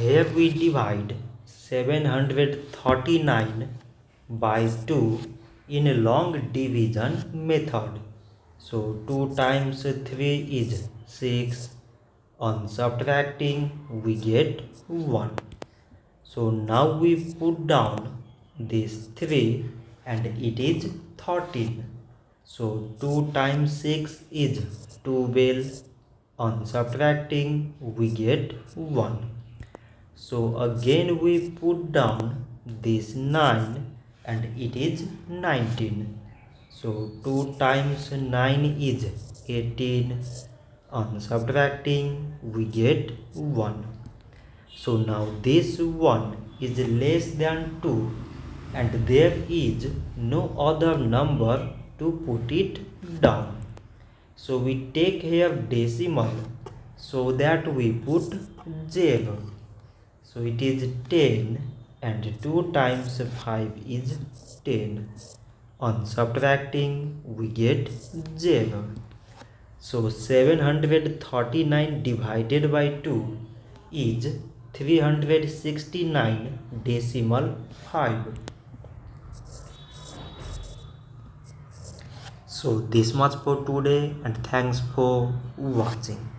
Here we divide 739 by 2 in a long division method. So 2 times 3 is 6. On subtracting we get 1. So now we put down this 3 and it is 13. So 2 times 6 is 12. On subtracting we get 1. So again we put down this 9 and it is 19. So 2 times 9 is 18. On subtracting we get 1. So now this 1 is less than 2 and there is no other number to put it down. So we take here decimal so that we put 0. So it is 10 and 2 times 5 is 10. On subtracting we get 0. So 739 divided by 2 is 369 decimal 5. So this much for today and thanks for watching.